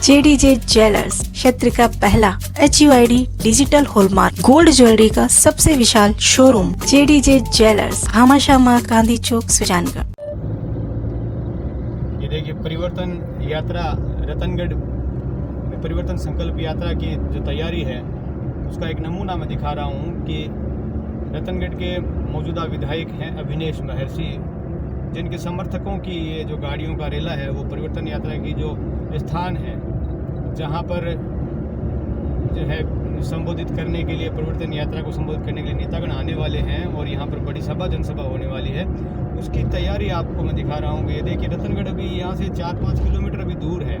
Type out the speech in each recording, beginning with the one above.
JDJ jewellers क्षेत्र का पहला HUID digital hallmark gold jewellery का सबसे विशाल showroom JDJ jewellers, Bhamashah Gandhi Chowk, Sujangarh. ये देखिए परिवर्तन यात्रा रतनगढ़ में परिवर्तन संकल्प यात्रा की जो तैयारी है उसका एक नमूना मैं दिखा रहा हूँ कि रतनगढ़ के मौजूदा विधायक हैं अभिनेश महर्षि, जिनके समर्थकों की ये जो गाड़ियों का रेला है वो परिवर्तन यात्रा की जो स्थान है जहाँ पर जो है संबोधित करने के लिए, परिवर्तन यात्रा को संबोधित करने के लिए नेतागण आने वाले हैं और यहाँ पर बड़ी सभा जनसभा होने वाली है, उसकी तैयारी आपको मैं दिखा रहा हूँ। ये देखिए रतनगढ़ अभी यहाँ से 4-5 किलोमीटर अभी दूर है।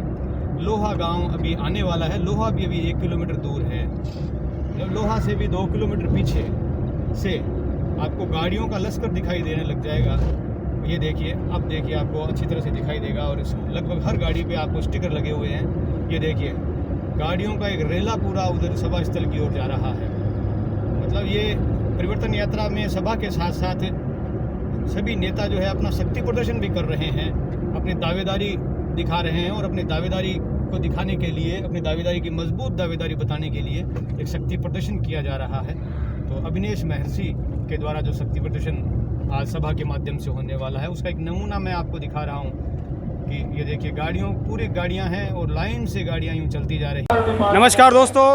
लोहा गांव अभी आने वाला है, लोहा भी अभी 1 किलोमीटर दूर है। लोहा से भी 2 किलोमीटर पीछे से आपको गाड़ियों का लश्कर दिखाई देने लग जाएगा। ये देखिए, अब देखिए आपको अच्छी तरह से दिखाई देगा और लगभग हर गाड़ी पे आपको स्टिकर लगे हुए हैं। ये देखिए गाड़ियों का एक रेला पूरा उधर सभा स्थल की ओर जा रहा है। मतलब ये परिवर्तन यात्रा में सभा के साथ साथ सभी नेता जो है अपना शक्ति प्रदर्शन भी कर रहे हैं, अपनी दावेदारी दिखा रहे हैं और अपनी दावेदारी को दिखाने के लिए, अपनी दावेदारी की मजबूत दावेदारी बताने के लिए एक शक्ति प्रदर्शन किया जा रहा है। तो अभिनेश महर्षि के द्वारा जो शक्ति प्रदर्शन आज सभा के माध्यम से होने वाला है उसका एक नमूना मैं आपको दिखा रहा हूँ कि ये देखिए गाड़ियों पूरी गाड़ियाँ हैं और लाइन से गाड़ियाँ यूँ चलती जा रही हैं। नमस्कार दोस्तों,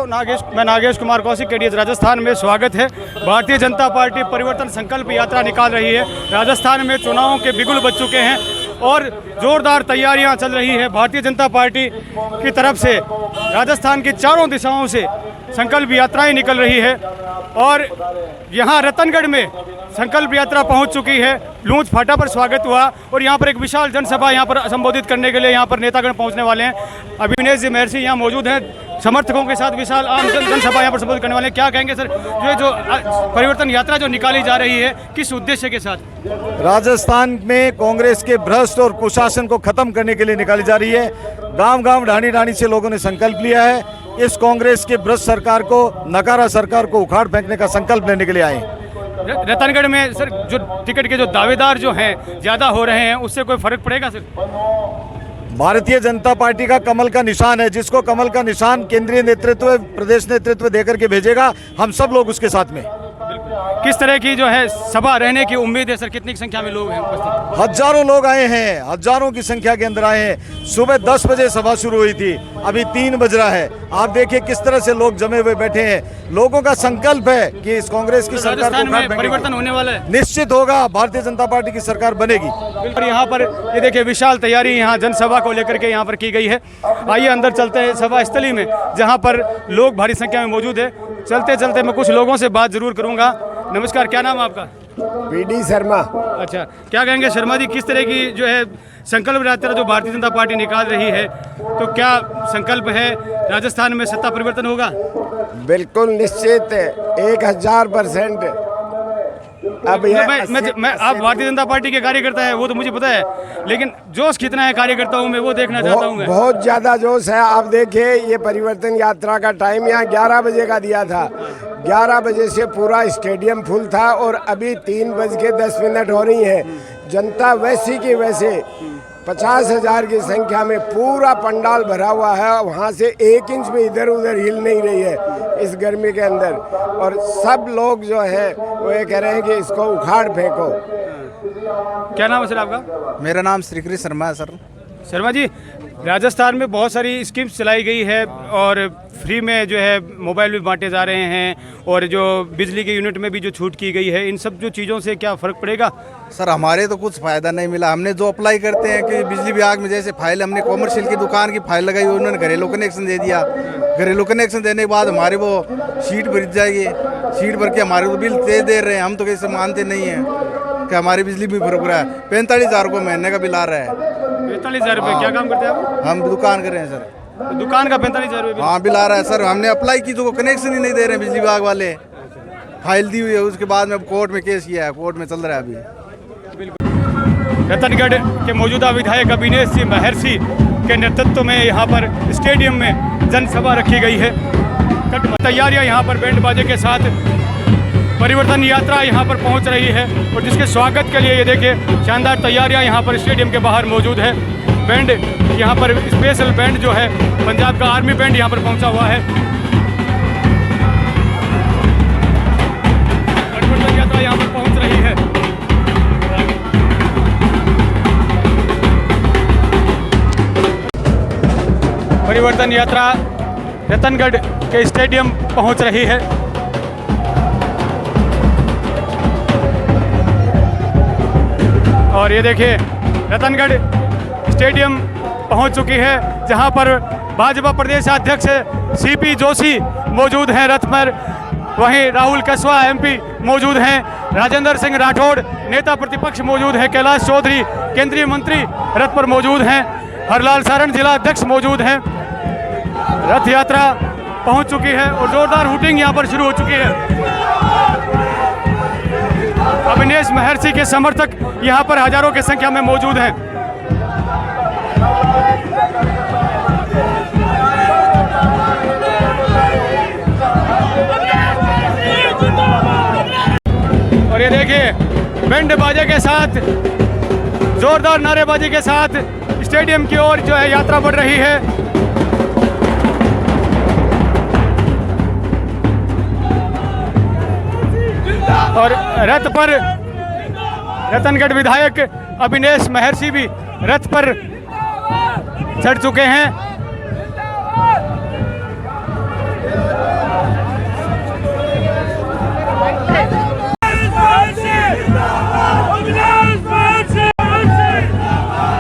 मैं नागेश कुमार कौशिक, KDS राजस्थान में स्वागत है। भारतीय जनता पार्टी परिवर्तन संकल्प यात्रा निकाल रही है। राजस्थान में चुनावों के बिगुल बज चुके हैं और जोरदार तैयारियां चल रही है। भारतीय जनता पार्टी की तरफ से राजस्थान की चारों दिशाओं से संकल्प यात्राएं निकल रही है और यहाँ रतनगढ़ में संकल्प यात्रा पहुंच चुकी है। लूंज फाटा पर स्वागत हुआ और यहाँ पर एक विशाल जनसभा यहाँ पर संबोधित करने के लिए यहाँ पर नेतागण पहुँचने वाले हैं। अभिनेश जी महर्षि यहाँ मौजूद हैं, समर्थकों के साथ विशाल आम जनसभा यहाँ पर संबोधित करने वाले हैं। क्या कहेंगे सर, जो परिवर्तन यात्रा जो निकाली जा रही है किस उद्देश्य के साथ? राजस्थान में कांग्रेस के भ्रष्ट और कुशासन को खत्म करने के लिए निकाली जा रही है। गांव-गांव, ढाणी-ढाणी से लोगों ने संकल्प लिया है। इस कांग्रेस के भ्रष्ट सरकार को, नकारा सरकार को उखाड़ फेंकने का संकल्प लेने के लिए आए। रतनगढ़ में सर जो टिकट के जो दावेदार जो हैं ज़्यादा हो रहे हैं, उससे कोई फर्क पड़ेगा सर? भारतीय जनता पार्टी का कमल का निशान है, जिसको कमल का निशान केंद्रीय नेतृत्व, प्रदेश नेतृत्व देकर के भेजेगा, हम सब लोग उसके साथ में। किस तरह की जो है सभा रहने की उम्मीद है सर? कितनी संख्या में लोग हैं उपस्थित? हजारों लोग आए हैं, हजारों की संख्या के अंदर आए हैं। सुबह 10 बजे सभा शुरू हुई थी, अभी 3 बज रहा है। आप देखिए किस तरह से लोग जमे हुए बैठे हैं। लोगों का संकल्प है कि इस कांग्रेस की सरकार को परिवर्तन होने वाला है। निश्चित होगा, भारतीय जनता पार्टी की सरकार बनेगी। बिल्कुल। यहाँ पर ये देखिए विशाल तैयारी यहाँ जनसभा को लेकर के यहाँ पर की गई है। आइए अंदर चलते हैं सभा स्थली में, जहाँ पर लोग भारी संख्या में मौजूद है। चलते चलते मैं कुछ लोगों से बात जरूर करूँगा। नमस्कार, क्या नाम है आपका? PD शर्मा। अच्छा, क्या कहेंगे शर्मा जी, किस तरह की जो है संकल्प यात्रा जो भारतीय जनता पार्टी निकाल रही है, तो क्या संकल्प है राजस्थान में सत्ता परिवर्तन होगा? बिल्कुल निश्चित, 1000%। अब मैं आप भारतीय जनता पार्टी के कार्यकर्ता है वो तो मुझे पता है, लेकिन जोश कितना है कार्यकर्ताओं में वो देखना चाहता हूँ मैं। बहुत ज्यादा जोश है। आप देखिए ये परिवर्तन यात्रा का टाइम यहाँ 11 बजे का दिया था। 11 बजे से पूरा स्टेडियम फुल था और अभी 3:10 हो रही है। जनता वैसी की वैसे 50,000 की संख्या में पूरा पंडाल भरा हुआ है। वहाँ से 1 इंच भी इधर उधर हिल नहीं रही है इस गर्मी के अंदर। और सब लोग जो है वो ये कह रहे हैं कि इसको उखाड़ फेंको। क्या नाम है सर आपका? मेरा नाम श्रीकृष्ण शर्मा है सर। शर्मा जी, राजस्थान में बहुत सारी स्कीम्स चलाई गई है और फ्री में जो है मोबाइल भी बांटे जा रहे हैं और जो बिजली के यूनिट में भी जो छूट की गई है, इन सब जो चीज़ों से क्या फ़र्क पड़ेगा? सर हमारे तो कुछ फ़ायदा नहीं मिला। हमने जो अप्लाई करते हैं कि बिजली विभाग में जैसे फाइल, हमने कॉमर्शियल की दुकान की फाइल लगाई, उन्होंने घरेलू कनेक्शन दे दिया। घरेलू कनेक्शन देने के बाद हमारे वो शीट भर जाएगी, शीट भर के हमारे को बिल दे रहे हैं। हम तो कैसे मानते नहीं हैं कि हमारी बिजली भी भर रहा है। 45,000 को महीने का बिल आ रहा है। 45,000 रुपये? क्या काम करते हैं आप? हम दुकान कर रहे हैं सर। दुकान का 45,000 रुपये? हाँ बिल आ रहा है सर। हमने अप्लाई की तो कनेक्शन ही नहीं दे रहे हैं बिजली विभाग वाले। फाइल दी हुई है, उसके बाद में कोर्ट में केस किया है, कोर्ट में चल रहा है अभी। रतनगढ़ के मौजूदा विधायक अभिनेश जी महर्षि के नेतृत्व में यहाँ पर स्टेडियम में जनसभा रखी गई है। तैयारियाँ यहाँ पर बैंड बाजे के साथ परिवर्तन यात्रा यहाँ पर पहुँच रही है और जिसके स्वागत के लिए ये देखिए शानदार तैयारियाँ यहाँ पर स्टेडियम के बाहर मौजूद है। बैंड यहाँ पर स्पेशल बैंड जो है पंजाब का आर्मी बैंड यहाँ पर पहुँचा हुआ है। परिवर्तन यात्रा यहाँ पर पहुँच रही है। परिवर्तन यात्रा रतनगढ़ के स्टेडियम पहुँच रही है। और ये देखिए रतनगढ़ स्टेडियम पहुंच चुकी है, जहां पर भाजपा प्रदेश अध्यक्ष सीपी जोशी मौजूद हैं रथ पर। वहीं राहुल कसवा एमपी मौजूद हैं, राजेंद्र सिंह राठौड़ नेता प्रतिपक्ष मौजूद है, कैलाश चौधरी केंद्रीय मंत्री रथ पर मौजूद हैं, हरलाल सारण जिला अध्यक्ष मौजूद हैं। रथ यात्रा पहुंच चुकी है और जोरदार हुटिंग यहां पर शुरू हो चुकी है। अविनेश महर्षि के समर्थक यहां पर हजारों की संख्या में मौजूद हैं। और ये देखिए बैंड बाजे के साथ, जोरदार नारेबाजी के साथ स्टेडियम की ओर जो है यात्रा बढ़ रही है। और रथ पर रतनगढ़ विधायक अविनेश महर्षि भी रथ पर चढ़ चुके हैं।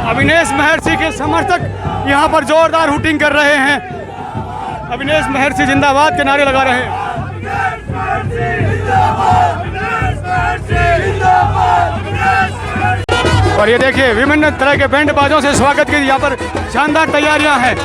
अविनेश महर्षि के समर्थक यहां पर जोरदार हुटिंग कर रहे हैं। अविनेश महर्षि जिंदाबाद के नारे लगा रहे हैं। और ये देखिए विभिन्न तरह के बैंड बाजों से स्वागत की यहाँ पर शानदार तैयारियां हैं।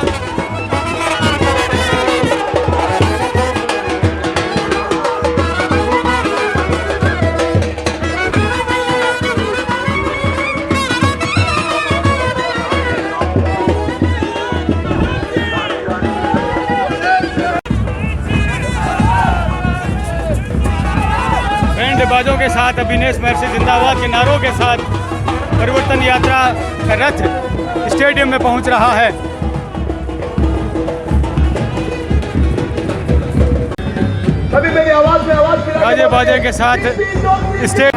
बैंड बाजों के साथ अविनेश महर्षि जिंदाबाद के नारों के साथ परिवर्तन यात्रा का रथ स्टेडियम में पहुंच रहा है। बाजे बाजे के साथ स्टेज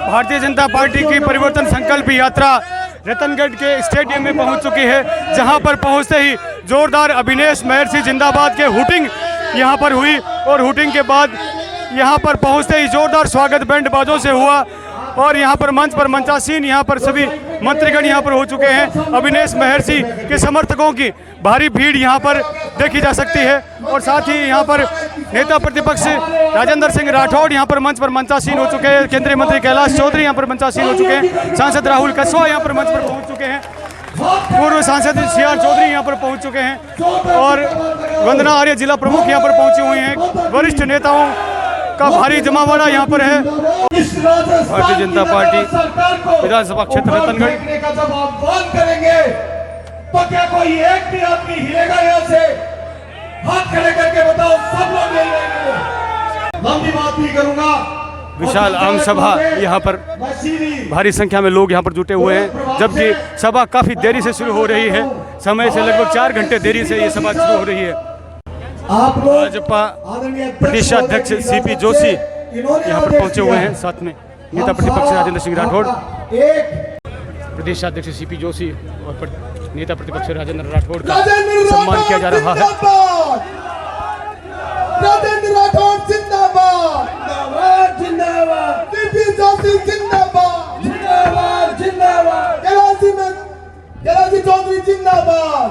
भारतीय जनता पार्टी की परिवर्तन संकल्प यात्रा रतनगढ़ के स्टेडियम में पहुंच चुकी है, जहां पर पहुंचते ही जोरदार अविनेश महर्षि जिंदाबाद के हुटिंग यहां पर हुई और हुटिंग के बाद यहां पर पहुंचते ही जोरदार स्वागत बैंड बाजों से हुआ। और यहां पर मंच पर मंचासीन यहां पर सभी मंत्रीगण यहां पर हो चुके हैं। अविनेश महर्षि के समर्थकों की भारी भीड़ यहां पर देखी जा सकती है। और साथ ही यहां पर नेता प्रतिपक्ष राजेंद्र सिंह राठौड़ यहां पर मंच पर मंचासीन हो चुके हैं, केंद्रीय मंत्री कैलाश चौधरी यहां पर मंचासीन हो चुके हैं, सांसद राहुल कसवा यहां पर मंच पर पहुंच चुके हैं, पूर्व सांसद सीआर चौधरी यहां पर पहुंच चुके हैं और वंदना आर्य जिला प्रमुख यहां पर पहुंची हुई हैं। वरिष्ठ नेताओं का भारी जमावड़ा यहाँ पर है। भारतीय जनता पार्टी विधानसभा क्षेत्र रतनगढ़ जब आह्वान करेंगे तो क्या कोई एक भी आदमी हिलेगा यहाँ से? हाथ खड़े करके बताओ, सब लोग यही रहेंगे। लंबी बात नहीं करूंगा। विशाल आम सभा यहाँ पर भारी संख्या में लोग यहाँ पर जुटे हुए हैं, जबकि सभा काफी देरी से शुरू हो रही है। समय से लगभग 4 घंटे देरी से ये सभा शुरू हो रही है। भाजपा प्रदेश अध्यक्ष सीपी जोशी यहाँ पर पहुंचे हुए हैं, साथ में नेता प्रतिपक्ष राजेंद्र सिंह राठौड़, प्रदेश अध्यक्ष सीपी जोशी और नेता प्रतिपक्ष राजेंद्र राठौड़ का सम्मान किया जा रहा है। राजेंद्र राठौड़ जिंदाबाद, जिंदाबाद, जिंदाबाद, सीपी जोशी जिंदाबाद, जिंदाबाद, जिंदाबाद, कैलाश चौधरी जिंदाबाद,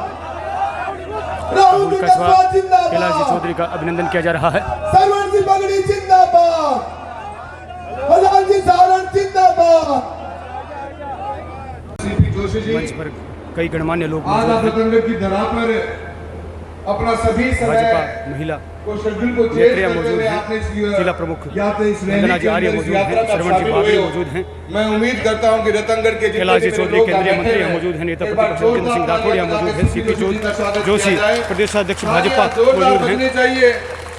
राहुल राहुल कस्बा कस्बा कैलाश जिंदाबाद, चौधरी का अभिनंदन किया जा रहा है। सरवर जी बगड़ी जिंदाबाद, हजाल जी सारण जिंदाबाद। जोशी जी, मंच पर कई गणमान्य लोग आज मौजूद आप हैं। रतनगढ़ की धरा पर अपना सभी भाजपा समय महिला को शेड्यूल को चेंज नेत्रियां करते मौजूद हुए हैं। आपने इस जिला प्रमुख यात्रा इस रैली वंदना जी के आर्य अंदर इस मौजूद यात्रा हैं। का श्रवण जी शामिल बाबरी हुए हो। मौजूद हैं। मैं उम्मीद करता हूं कि रतनगढ़ के कैलाश जी चौधरी केंद्रीय मंत्री यहाँ मौजूद हैं। नेता प्रतिपक्ष जितेंद्र सिंह राठौड़ यहाँ मौजूद हैं। सीपी जोशी प्रदेशाध्यक्ष भाजपा मौजूद हैं। चाहिए।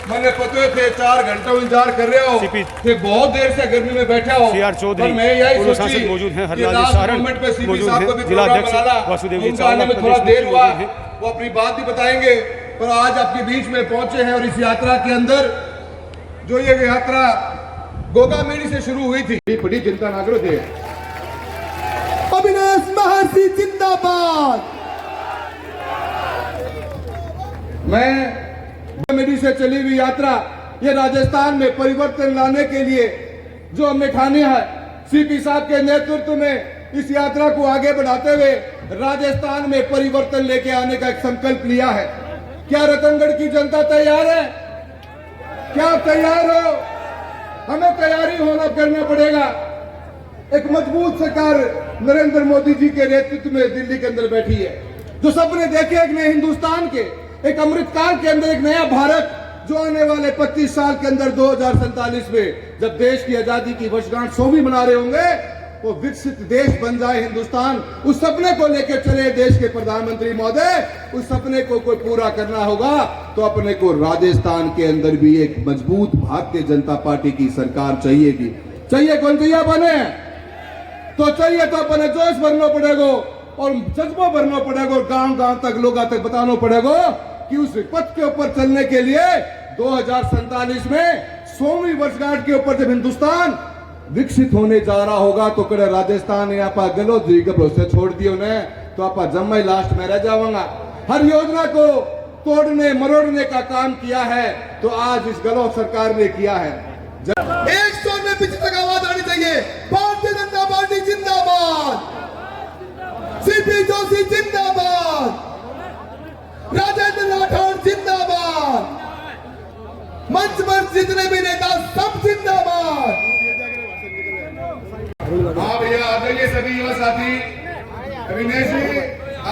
मैंने पते थे 4 घंटों इंतजार कर रहे हो सीपी कि बहुत देर से गर्मी में बैठे हो। CR चौधरी, पर मैं यही पूर्व सोची सांसद मौजूद हैं। कि हरलाल जी लास्ट सारण मोमेंट पे सीपी मौजूद साहब हैं। को भी जिलाध्यक्ष प्रोग्राम बनाना, वासुदेव जी उनका आने में चावला थोड़ा प्रदेश देर हुआ, मौजूद हैं। वो अपनी बात भी बताएंगे। पर आज आपके बीच में पहुंचे हैं और इस यात्रा के अंदर जो ये यात्रा गोगामेड़ी से शुरू हुई थी, बड़ी चिंता नागरिक थे। अविनाश महर्षि जिंदाबाद। मैं गोगामेड़ी से चली हुई यात्रा ये राजस्थान में परिवर्तन लाने के लिए जो हमने ठानी है, सीपी साहब के नेतृत्व में इस यात्रा को आगे बढ़ाते हुए राजस्थान में परिवर्तन लेके आने का एक संकल्प लिया है। क्या रतनगढ़ की जनता तैयार है? क्या तैयार हो? हमें तैयारी होना करना पड़ेगा। एक मजबूत सरकार नरेंद्र मोदी जी के नेतृत्व में दिल्ली के अंदर बैठी है, जो सपने देखे एक नए हिंदुस्तान के, एक अमृतकाल के अंदर एक नया भारत जो आने वाले 25 साल के अंदर 2047 में जब देश की आजादी की वर्षगांठ 100वीं मना रहे होंगे, वो विकसित देश बन जाए हिंदुस्तान, उस सपने को लेकर चले देश के प्रधानमंत्री महोदय। उस सपने को कोई पूरा करना होगा तो अपने को राजस्थान के अंदर भी एक मजबूत भारतीय जनता पार्टी की सरकार चाहिएगी। चाहिए कौन चाहिए? बने तो चाहिए तो अपने जोश भरना पड़ेगा और जज्बा भरना पड़ेगा और गांव गांव तक लोगों तक बताना पड़ेगा कि उस पथ के ऊपर चलने के लिए 2047 में 100वीं वर्षगांठ के ऊपर जब हिंदुस्तान विकसित होने जा रहा होगा तो कड़े राजस्थान यहाँ पर गलोत जी के भरोसे छोड़ दिए उन्हें तो आप जम्मू लास्ट में रह जाऊंगा। हर योजना को तोड़ने मरोड़ने का काम किया है तो आज इस गहलोत सरकार ने किया है। 100 में पीछे तक आवाज आनी चाहिए। भारतीय जनता पार्टी जिंदाबाद, सीपी जोशी जिंदाबाद, राजेंद्र राठौड़ जिंदाबाद, मंच पर जितने भी नेता सब जिंदाबाद। हाँ भैया आ जाइए सभी युवा साथी। अविनेश जी,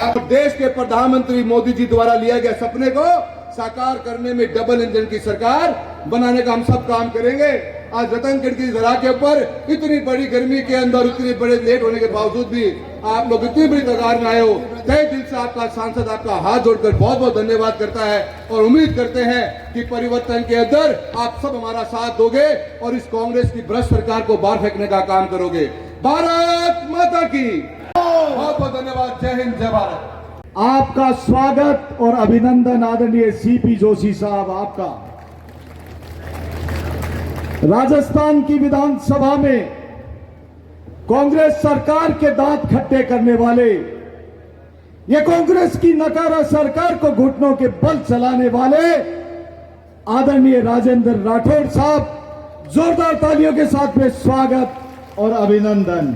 आप देश के प्रधानमंत्री मोदी जी द्वारा लिया गया सपने को साकार करने में डबल इंजन की सरकार बनाने का हम सब काम करेंगे। आज रतनगढ़ की जरा के ऊपर इतनी बड़ी गर्मी के अंदर इतने बड़े लेट होने के बावजूद भी आप लोग इतनी बड़ी कगार में आए हो, तहे दिल से आपका सांसद आपका हाथ जोड़कर बहुत बहुत धन्यवाद करता है और उम्मीद करते हैं कि परिवर्तन के अंदर आप सब हमारा साथ दोगे और इस कांग्रेस की भ्रष्ट सरकार को बाहर फेंकने का काम करोगे। भारत माता की बहुत बहुत धन्यवाद। जय हिंद, जय भारत। आपका स्वागत और अभिनंदन आदरणीय सीपी जोशी साहब। आपका राजस्थान की विधानसभा में कांग्रेस सरकार के दांत खट्टे करने वाले, ये कांग्रेस की नकारा सरकार को घुटनों के बल चलाने वाले आदरणीय राजेंद्र राठौड़ साहब, जोरदार तालियों के साथ में स्वागत और अभिनंदन।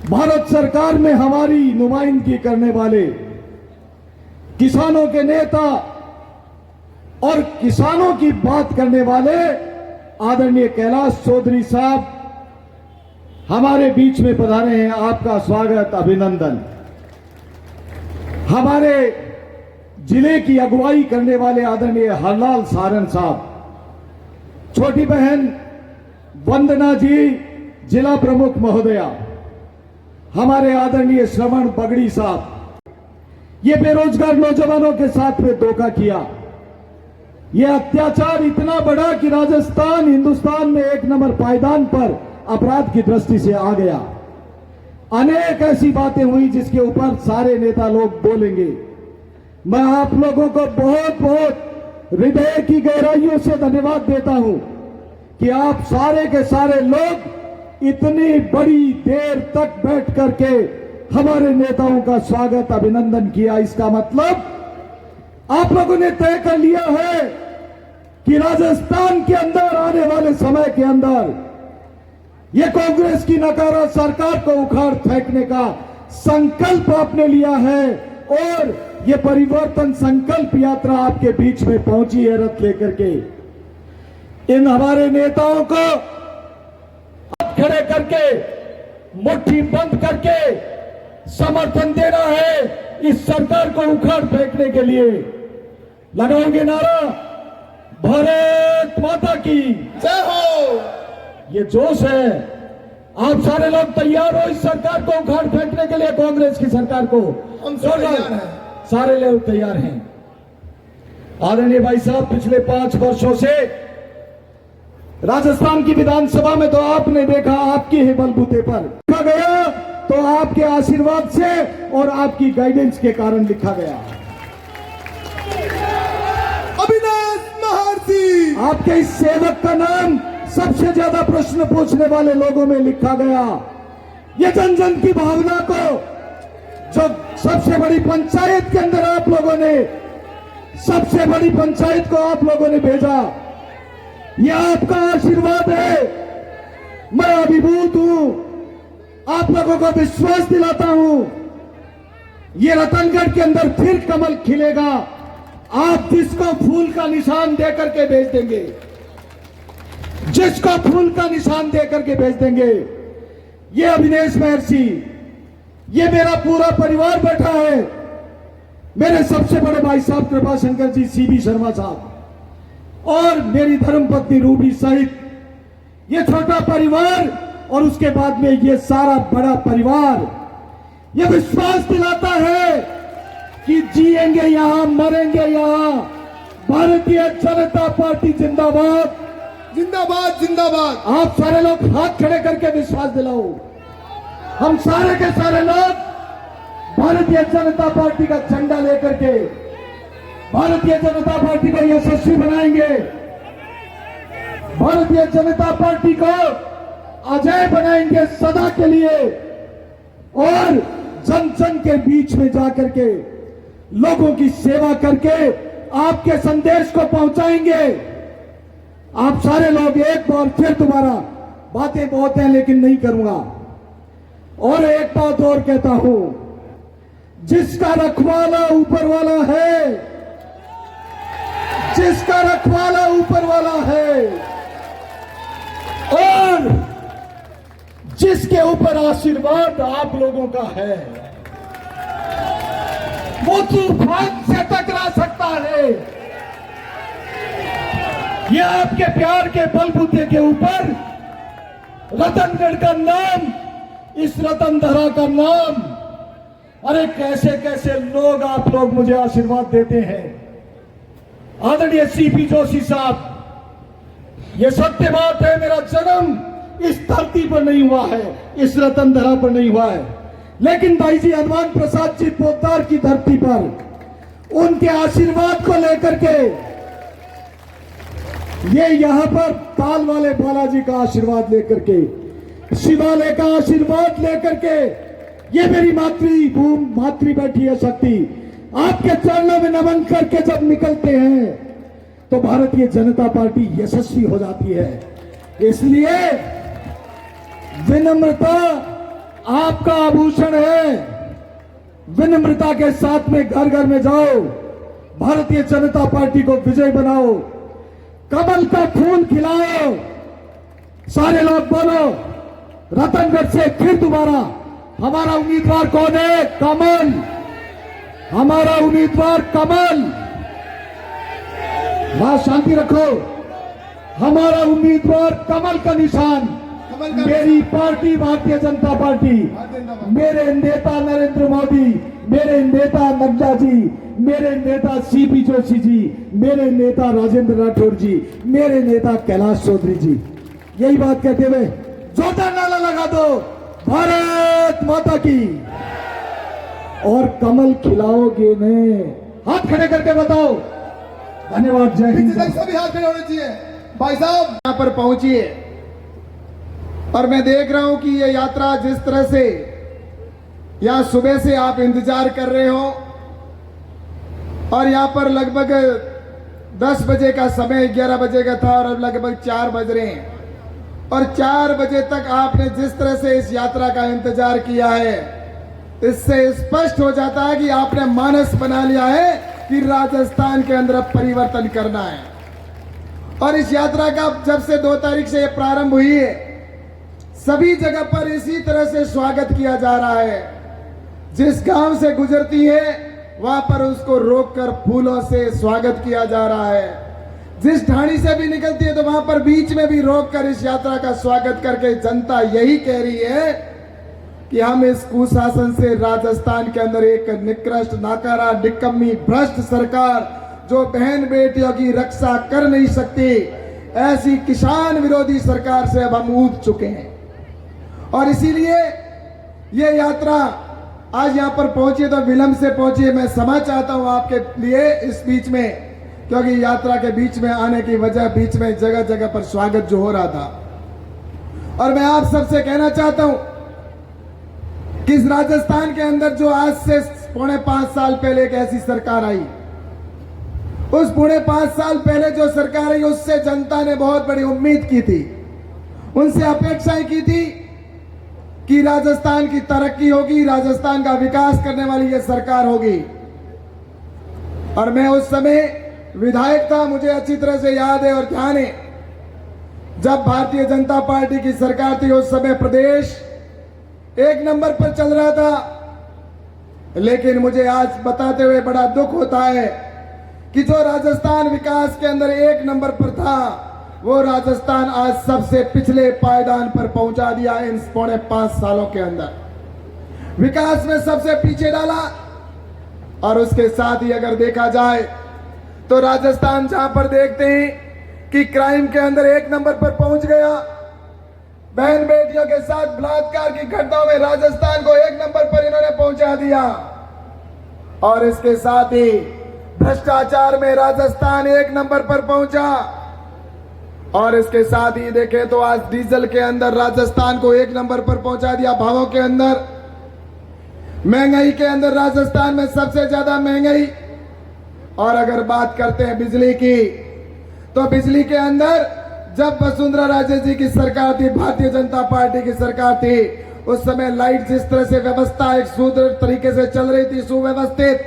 भारत सरकार में हमारी नुमाइंदगी करने वाले किसानों के नेता और किसानों की बात करने वाले आदरणीय कैलाश चौधरी साहब हमारे बीच में पधारे हैं। आपका स्वागत, अभिनंदन। हमारे जिले की अगुवाई करने वाले आदरणीय हरलाल सारण साहब, छोटी बहन वंदना जी जिला प्रमुख महोदया, हमारे आदरणीय श्रवण बगड़ी साहब, ये बेरोजगार नौजवानों के साथ में धोखा किया, ये अत्याचार इतना बड़ा कि राजस्थान हिंदुस्तान में 1 नंबर पायदान पर अपराध की दृष्टि से आ गया। अनेक ऐसी बातें हुई जिसके ऊपर सारे नेता लोग बोलेंगे। मैं आप लोगों को बहुत बहुत हृदय की गहराइयों से धन्यवाद देता हूं कि आप सारे के सारे लोग इतनी बड़ी देर तक बैठ करके हमारे नेताओं का स्वागत अभिनंदन किया। इसका मतलब आप लोगों ने तय कर लिया है कि राजस्थान के अंदर आने वाले समय के अंदर ये कांग्रेस की नकारा सरकार को उखाड़ फेंकने का संकल्प आपने लिया है और ये परिवर्तन संकल्प यात्रा आपके बीच में पहुंची है रथ लेकर के। इन हमारे नेताओं को हाथ खड़े करके मुट्ठी बंद करके समर्थन देना है इस सरकार को उखाड़ फेंकने के लिए। लगाओगे नारा भारत माता की जय हो। ये जोश है। आप सारे लोग तैयार हो इस सरकार को उखाड़ फेंकने के लिए, कांग्रेस की सरकार को? हम सब तैयार हैं। सारे लोग तैयार हैं। आदरणीय भाई साहब, पिछले 5 वर्षों से राजस्थान की विधानसभा में तो आपने देखा आपके ही बलबूते पर लिखा गया, तो आपके आशीर्वाद से और आपकी गाइडेंस के कारण लिखा गया। अविनाश महर्षि, आपके इस सेवक का नाम सबसे ज्यादा प्रश्न पूछने वाले लोगों में लिखा गया। ये जन जन की भावना को, जो सबसे बड़ी पंचायत के अंदर आप लोगों ने, सबसे बड़ी पंचायत को आप लोगों ने भेजा, यह आपका आशीर्वाद है। मैं अभिभूत हूं, आप लोगों को विश्वास दिलाता हूं, ये रतनगढ़ के अंदर फिर कमल खिलेगा। आप जिसको फूल का निशान देकर के भेज देंगे, जिसको फूल का निशान देकर के भेज देंगे, ये अविनाश महर्षि, ये मेरा पूरा परिवार बैठा है, मेरे सबसे बड़े भाई साहब कृपा शंकर जी, सीबी शर्मा साहब और मेरी धर्मपत्नी रूबी सहित ये छोटा परिवार और उसके बाद में ये सारा बड़ा परिवार ये विश्वास दिलाता है कि जिएंगे यहां, मरेंगे यहां। भारतीय जनता पार्टी जिंदाबाद, जिंदाबाद जिंदाबाद। आप सारे लोग हाथ खड़े करके विश्वास दिलाओ। हम सारे के सारे लोग भारतीय जनता पार्टी का झंडा लेकर के भारतीय जनता पार्टी को यशस्वी बनाएंगे, भारतीय जनता पार्टी को अजय बनाएंगे सदा के लिए और जन जन के बीच में जाकर के लोगों की सेवा करके आपके संदेश को पहुंचाएंगे। आप सारे लोग एक बार फिर दोबारा, बातें बहुत हैं लेकिन नहीं करूंगा, और एक बात और कहता हूं, जिसका रखवाला ऊपर वाला है, जिसका रखवाला ऊपर वाला है और जिसके ऊपर आशीर्वाद आप लोगों का है, वो तूफान से टकरा सकता है। ये आपके प्यार के बलबूते के ऊपर रतनगढ़ का नाम, इस रतनधरा का नाम, अरे कैसे कैसे लोग आप लोग मुझे आशीर्वाद देते हैं। आदरणीय सीपी जोशी साहब, ये सत्य बात है, मेरा जन्म इस धरती पर नहीं हुआ है, इस रतनधरा पर नहीं हुआ है, लेकिन भाई जी हनुमान प्रसाद जी पोद्दार की धरती पर उनके आशीर्वाद को लेकर के ये यहां पर ताल वाले बालाजी का आशीर्वाद लेकर के, शिवालय का आशीर्वाद लेकर के, ये मेरी मातृभूमि, मातृ बैठी है शक्ति, आपके चरणों में नमन करके जब निकलते हैं तो भारतीय जनता पार्टी यशस्वी हो जाती है। इसलिए विनम्रता आपका आभूषण है। विनम्रता के साथ में घर घर में जाओ, भारतीय जनता पार्टी को विजय बनाओ, कमल का फूल खिलाओ। सारे लोग बोलो, रतनगढ़ से फिर दोबारा हमारा उम्मीदवार कौन है? कमल। हमारा उम्मीदवार कमल। वहां शांति रखो। हमारा उम्मीदवार कमल का निशान, मेरी पार्टी भारतीय जनता पार्टी, मेरे नेता नरेंद्र मोदी, मेरे नेता नड्डा जी, मेरे नेता सीपी जोशी जी, मेरे नेता राजेंद्र राठौर जी, मेरे नेता कैलाश चौधरी जी। यही बात कहते हुए जोरदार नारा लगा दो, भारत माता की, और कमल खिलाओगे ने? हाथ खड़े करके बताओ। धन्यवाद। जय हिंद। सभी हाथ खड़े होने चाहिए। भाई साहब यहाँ पर पहुंचिए, और मैं देख रहा हूं कि ये यात्रा जिस तरह से यहाँ सुबह से आप इंतजार कर रहे हो, और यहाँ पर लगभग 10 बजे का समय, 11 बजे का था और अब लगभग 4 बज रहे हैं, और 4 बजे तक आपने जिस तरह से इस यात्रा का इंतजार किया है, इससे स्पष्ट हो जाता है कि आपने मानस बना लिया है कि राजस्थान के अंदर अब परिवर्तन करना है। और इस यात्रा का जब से 2 तारीख से प्रारंभ हुई है, सभी जगह पर इसी तरह से स्वागत किया जा रहा है। जिस गांव से गुजरती है वहां पर उसको रोककर फूलों से स्वागत किया जा रहा है। जिस ढाणी से भी निकलती है तो वहां पर बीच में भी रोककर इस यात्रा का स्वागत करके जनता यही कह रही है कि हम इस कुशासन से राजस्थान के अंदर एक निकृष्ट, नाकारा, निकम्मी, भ्रष्ट सरकार जो बहन बेटियों की रक्षा कर नहीं सकती, ऐसी किसान विरोधी सरकार से अब हम ऊब चुके हैं। और इसीलिए ये यात्रा आज यहाँ पर पहुंची तो विलंब से पहुंची है। मैं क्षमा चाहता हूं आपके लिए इस बीच में, क्योंकि यात्रा के बीच में आने की वजह बीच में जगह जगह पर स्वागत जो हो रहा था। और मैं आप सबसे कहना चाहता हूं कि इस राजस्थान के अंदर जो आज से 4.5 साल पहले एक ऐसी सरकार आई, उस 4.5 साल पहले जो सरकार आई उससे जनता ने बहुत बड़ी उम्मीद की थी, उनसे अपेक्षाएं की थी कि राजस्थान की तरक्की होगी, राजस्थान का विकास करने वाली ये सरकार होगी। और मैं उस समय विधायक था, मुझे अच्छी तरह से याद है और ध्यान है, जब भारतीय जनता पार्टी की सरकार थी उस समय प्रदेश 1 नंबर पर चल रहा था। लेकिन मुझे आज बताते हुए बड़ा दुख होता है कि जो राजस्थान विकास के अंदर 1 नंबर पर था, वो राजस्थान आज सबसे पिछले पायदान पर पहुंचा दिया इन 4.5 सालों के अंदर। विकास में सबसे पीछे डाला। और उसके साथ ही अगर देखा जाए तो राजस्थान जहां पर देखते हैं कि क्राइम के अंदर 1 नंबर पर पहुंच गया, बहन बेटियों के साथ बलात्कार की घटनाओं में राजस्थान को 1 नंबर पर इन्होंने पहुंचा दिया। और इसके साथ ही भ्रष्टाचार में राजस्थान 1 नंबर पर पहुंचा। और इसके साथ ही देखें तो आज डीजल के अंदर राजस्थान को 1 नंबर पर पहुंचा दिया। भावों के अंदर, महंगाई के अंदर राजस्थान में सबसे ज्यादा महंगाई। और अगर बात करते हैं बिजली की, तो बिजली के अंदर जब वसुंधरा राजे जी की सरकार थी, भारतीय जनता पार्टी की सरकार थी, उस समय लाइट जिस तरह से व्यवस्था एक सुदृढ़ तरीके से चल रही थी, सुव्यवस्थित।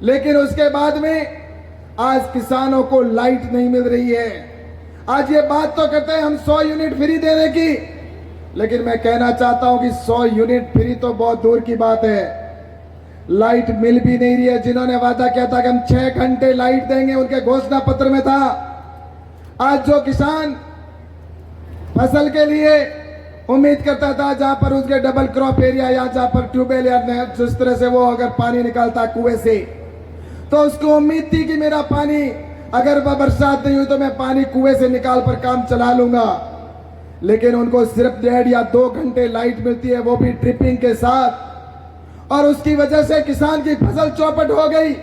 लेकिन उसके बाद में आज किसानों को लाइट नहीं मिल रही है। आज ये बात तो कहते हैं हम 100 यूनिट फ्री देने की, लेकिन मैं कहना चाहता हूं कि 100 यूनिट फ्री तो बहुत दूर की बात है, लाइट मिल भी नहीं रही है। जिन्होंने वादा किया था कि हम 6 घंटे लाइट देंगे, उनके घोषणा पत्र में था। आज जो किसान फसल के लिए उम्मीद करता था, जहां पर उसके डबल क्रॉप एरिया या जहां पर ट्यूबवेल या जिस तरह से वो अगर पानी निकालता कुएं से, तो उसको उम्मीद थी कि मेरा पानी अगर बरसात नहीं हुई तो मैं पानी कुएं से निकाल पर काम चला लूंगा। लेकिन उनको सिर्फ 1.5 या 2 घंटे लाइट मिलती है, वो भी ड्रिपिंग के साथ। और उसकी वजह से किसान की फसल चौपट हो गई।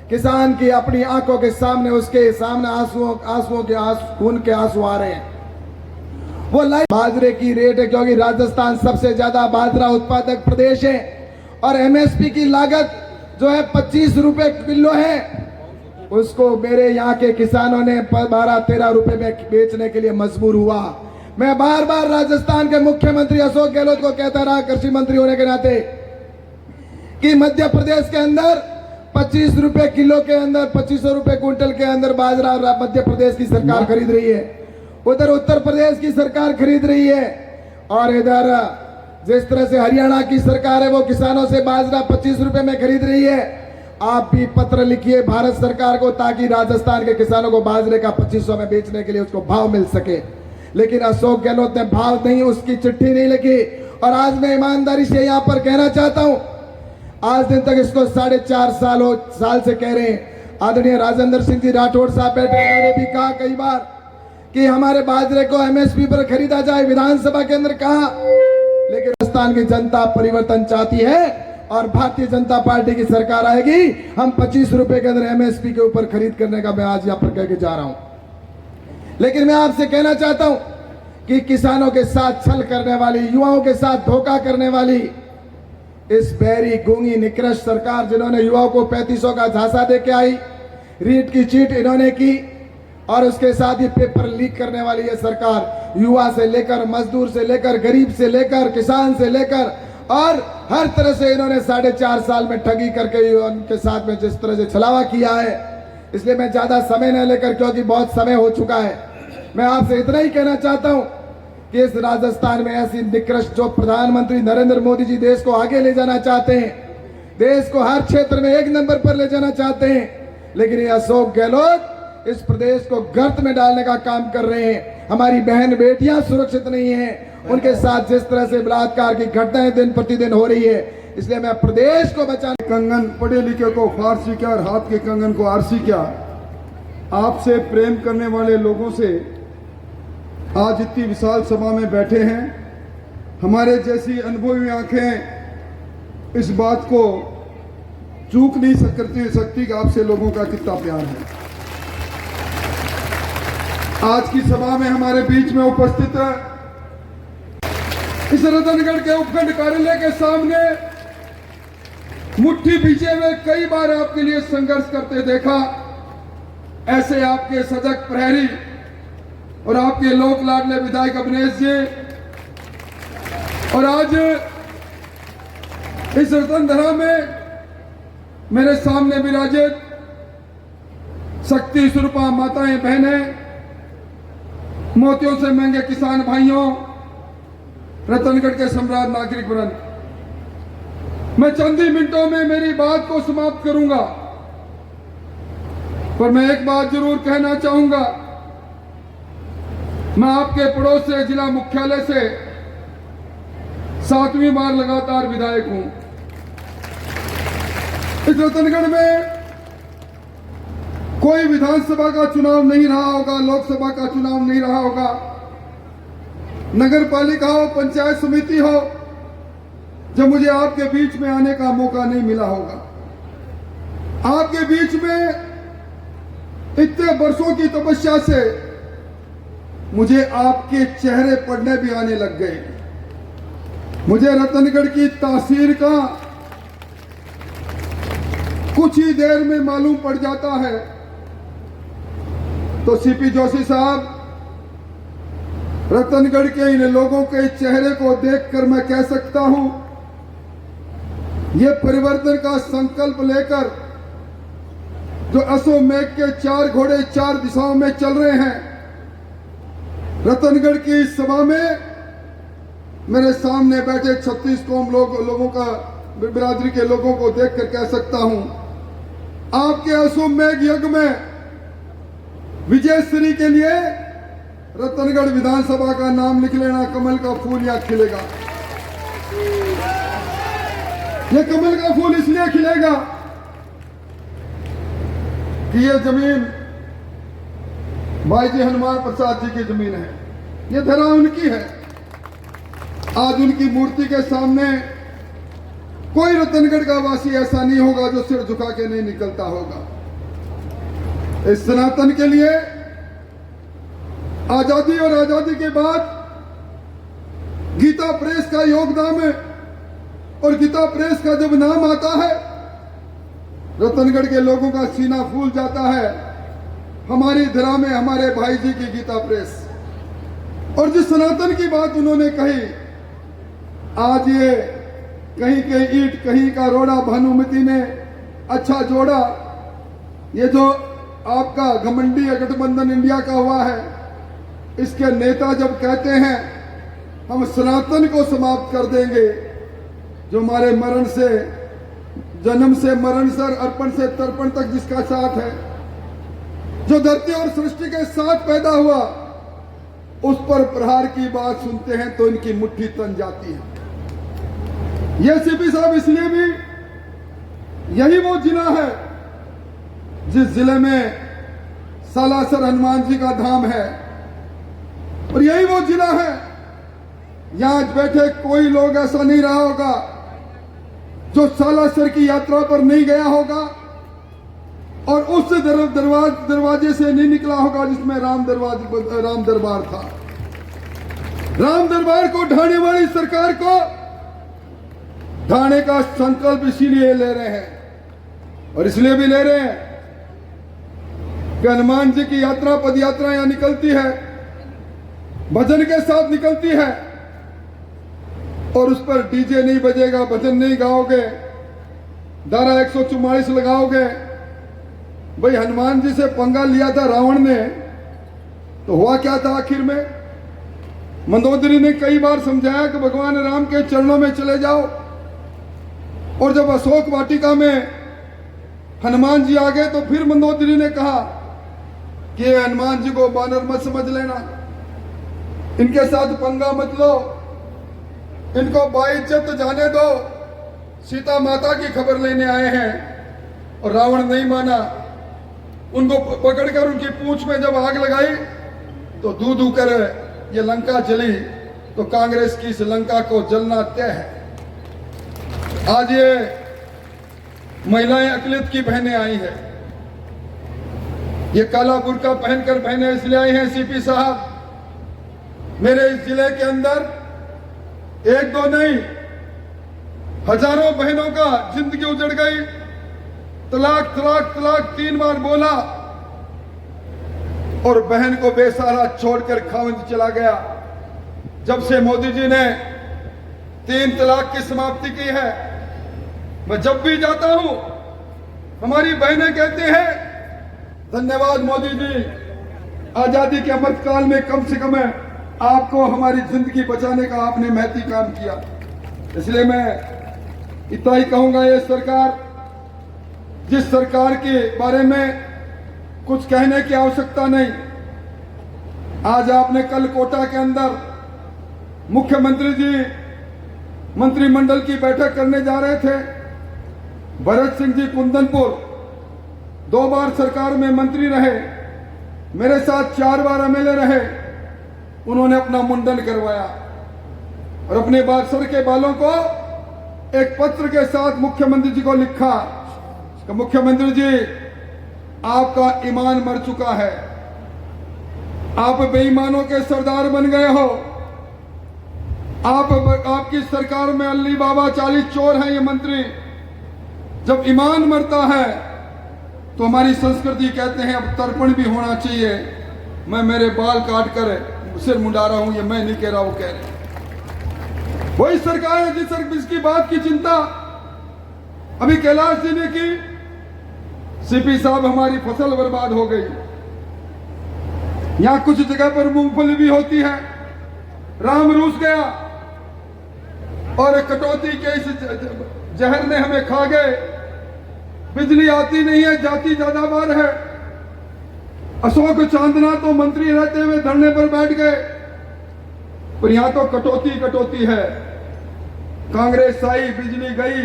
किसान की अपनी आंखों के सामने, उसके सामने आंसुओं के खून के आंसू आ रहे हैं। वो लाइट बाजरे की रेट है, क्योंकि राजस्थान सबसे ज्यादा बाजरा उत्पादक प्रदेश है और एमएसपी की लागत जो है 25 रुपए किलो है, उसको मेरे यहाँ के किसानों ने 12-13 रुपए में बेचने के लिए मजबूर हुआ। मैं बार बार राजस्थान के मुख्यमंत्री अशोक गहलोत को कहता रहा, कृषि मंत्री होने के नाते, कि मध्य प्रदेश के अंदर 25 रुपए किलो के अंदर, 2500 रुपए क्विंटल के अंदर बाजरा मध्य प्रदेश की सरकार खरीद रही है, उधर उत्तर प्रदेश की सरकार खरीद रही है, और इधर जिस तरह से हरियाणा की सरकार है वो किसानों से बाजरा 25 रुपए में खरीद रही है। आप भी पत्र लिखिए भारत सरकार को, ताकि राजस्थान के किसानों को बाजरे का 2500 में बेचने के लिए उसको भाव मिल सके। लेकिन अशोक गहलोत ने भाव नहीं, उसकी चिट्ठी नहीं लिखी। और आज मैं ईमानदारी से यहाँ पर कहना चाहता हूँ, आज दिन तक इसको 4.5 साल से कह रहे हैं। आदरणीय राजेंद्र सिंह जी राठौड़ साहब बैठे, उन्होंने भी कहा कई बार कि हमारे बाजरे को एमएसपी पर खरीदा जाए, विधानसभा के अंदर कहा। लेकिन राजस्थान की जनता परिवर्तन चाहती है और भारतीय जनता पार्टी की सरकार आएगी, हम 25 रुपए के अंदर एमएसपी के ऊपर खरीद करने का मैं आज यहाँ पर कह के जा रहा हूं। लेकिन मैं आपसे कहना चाहता हूं कि किसानों के साथ छल करने वाली, युवाओं के साथ धोखा करने वाली इस बहरी गूंगी निकृष्ट सरकार, जिन्होंने युवाओं को 3500 का झांसा दे के आई, रीट की चीट इन्होंने की, और उसके साथ ही पेपर लीक करने वाली यह सरकार युवा से लेकर, मजदूर से लेकर, गरीब से लेकर, किसान से लेकर और हर तरह से इन्होंने 4.5 साल में ठगी करके उनके साथ में जिस तरह से छलावा किया है, इसलिए मैं ज्यादा समय न लेकर, क्योंकि बहुत समय हो चुका है, मैं आपसे इतना ही कहना चाहता हूं कि इस राजस्थान में ऐसी निकृष्ट, जो प्रधानमंत्री नरेंद्र मोदी जी देश को आगे ले जाना चाहते हैं, देश को हर क्षेत्र में 1 नंबर पर ले जाना चाहते हैं, लेकिन ये अशोक गहलोत इस प्रदेश को गर्त में डालने का काम कर रहे हैं। हमारी बहन बेटियां सुरक्षित नहीं हैं, उनके साथ जिस तरह से बलात्कार की घटनाएं दिन प्रतिदिन हो रही है, इसलिए मैं प्रदेश को बचाने। कंगन पढ़े लिखे को फारसी क्या और हाथ के कंगन को आरसी क्या। आपसे प्रेम करने वाले लोगों से आज इतनी विशाल सभा में बैठे हैं, हमारे जैसी अनुभवी आंखें इस बात को चूक नहीं सकती कि आपसे लोगों का कितना प्यार है। आज की सभा में हमारे बीच में उपस्थित है, इस रतनगढ़ के उपखंड कार्यालय के सामने मुट्ठी पीछे हुए कई बार आपके लिए संघर्ष करते देखा, ऐसे आपके सजग प्रहरी और आपके लोक लाडले विधायक अवनेश जी, और आज इस रतनधरा में मेरे सामने विराजित शक्ति स्वरूपा माताएं, बहनें, मोतियों से महंगे किसान भाइयों, रतनगढ़ के सम्राट नागरिक वृंद, मैं चंद ही मिनटों में मेरी बात को समाप्त करूंगा, पर मैं एक बात जरूर कहना चाहूंगा। मैं आपके पड़ोस से, जिला मुख्यालय से 7वीं बार लगातार विधायक हूं। इस रतनगढ़ में कोई विधानसभा का चुनाव नहीं रहा होगा, लोकसभा का चुनाव नहीं रहा होगा, नगर पालिका हो, पंचायत समिति हो, जब मुझे आपके बीच में आने का मौका नहीं मिला होगा। आपके बीच में इतने वर्षों की तपस्या से मुझे आपके चेहरे पढ़ने भी आने लग गए। मुझे रतनगढ़ की तासीर का कुछ ही देर में मालूम पड़ जाता है। तो सीपी जोशी साहब, रतनगढ़ के इन लोगों के चेहरे को देखकर मैं कह सकता हूं, ये परिवर्तन का संकल्प लेकर जो अश्वमेघ के 4 घोड़े 4 दिशाओं में चल रहे हैं, रतनगढ़ की इस सभा में मेरे सामने बैठे 36 कौम लोगों का बिरादरी के लोगों को देखकर कह सकता हूं, आपके अश्वमेघ यज्ञ में विजय श्री के लिए रतनगढ़ विधानसभा का नाम लिख लेना। कमल का फूल यहाँ खिलेगा। ये कमल का फूल इसलिए खिलेगा कि ये जमीन भाई जी हनुमान प्रसाद जी की जमीन है, ये धरा उनकी है। आज उनकी मूर्ति के सामने कोई रतनगढ़ का वासी ऐसा नहीं होगा जो सिर झुका के नहीं निकलता होगा। इस सनातन के लिए आजादी और आजादी के बाद गीता प्रेस का योगदान है, और गीता प्रेस का जब नाम आता है, रतनगढ़ के लोगों का सीना फूल जाता है। हमारी धरा में हमारे भाई जी की गीता प्रेस, और जिस सनातन की बात उन्होंने कही, आज ये कहीं के ईंट कहीं का रोड़ा भानुमति ने अच्छा जोड़ा। ये जो आपका घमंडी गठबंधन इंडिया का हुआ है, इसके नेता जब कहते हैं हम सनातन को समाप्त कर देंगे, जो हमारे मरण से, जन्म से मरण सर अर्पण से तर्पण तक जिसका साथ है, जो धरती और सृष्टि के साथ पैदा हुआ, उस पर प्रहार की बात सुनते हैं तो इनकी मुट्ठी तन जाती है। यह सीपी साहब इसलिए भी, यही वो जिला है जिस जिले में सालासर हनुमान जी का धाम है, और यही वो जिला है, यहां बैठे कोई लोग ऐसा नहीं रहा होगा जो सालासर की यात्रा पर नहीं गया होगा और उस दरवाजे से नहीं निकला होगा जिसमें राम दरबार था। राम दरबार को ढाने वाली सरकार को ढाने का संकल्प इसीलिए ले रहे हैं, और इसलिए भी ले रहे हैं कि हनुमान जी की यात्रा, पद यात्रा यहां निकलती है, भजन के साथ निकलती है, और उस पर डीजे नहीं बजेगा, भजन नहीं गाओगे, धारा 144 लगाओगे। भाई हनुमान जी से पंगा लिया था रावण ने, तो हुआ क्या था आखिर में? मंदोदरी ने कई बार समझाया कि भगवान राम के चरणों में चले जाओ, और जब अशोक वाटिका में हनुमान जी आ गए तो फिर मंदोदरी ने कहा कि हनुमान जी को बानर मत समझ लेना, इनके साथ पंगा मत लो, इनको बाइज्जत जाने दो, सीता माता की खबर लेने आए हैं। और रावण नहीं माना, उनको पकड़कर उनकी पूंछ में जब आग लगाई तो धू धू कर ये लंका जली। तो कांग्रेस की इस लंका को जलना तय है। आज ये महिलाएं अकलियत की बहनें आई हैं, ये काला बुर्का पहनकर बहनें इसलिए आई हैं सीपी साहब, मेरे इस जिले के अंदर एक दो नहीं हजारों बहनों का जिंदगी उजड़ गई। तलाक तलाक तलाक 3 बार बोला और बहन को बेसहारा छोड़कर खाविंद चला गया। जब से मोदी जी ने 3 तलाक की समाप्ति की है, मैं जब भी जाता हूं हमारी बहनें कहते हैं धन्यवाद मोदी जी, आजादी के अमृतकाल में कम से कम आपको हमारी जिंदगी बचाने का आपने महती काम किया। इसलिए मैं इतना ही कहूंगा, ये सरकार, जिस सरकार के बारे में कुछ कहने की आवश्यकता नहीं। आज आपने कल कोटा के अंदर मुख्यमंत्री जी मंत्रिमंडल की बैठक करने जा रहे थे। भरत सिंह जी कुंदनपुर 2 बार सरकार में मंत्री रहे, मेरे साथ 4 बार एमएलए रहे। उन्होंने अपना मुंडन करवाया और अपने सर के बालों को एक पत्र के साथ मुख्यमंत्री जी को लिखा कि मुख्यमंत्री जी आपका ईमान मर चुका है, आप बेईमानों के सरदार बन गए हो, आपकी सरकार में अली बाबा 40 चोर हैं ये मंत्री। जब ईमान मरता है तो हमारी संस्कृति कहते हैं अब तर्पण भी होना चाहिए। मैं मेरे बाल काट कर सिर मुंडा रहा हूं, ये मैं नहीं कह रहा, वो कह रहे। वही सरकार है जिसकी बात की चिंता अभी कैलाश जी ने की। सीपी साहब हमारी फसल बर्बाद हो गई, यहां कुछ जगह पर मूंगफली भी होती है। राम रूस गया और कटौती के इस जहर ने हमें खा गए। बिजली आती नहीं है, जाती ज्यादा बार है। अशोक चांदना तो मंत्री रहते हुए धरने पर बैठ गए, पर यहां तो कटौती कटौती है। कांग्रेस आई, बिजली गई,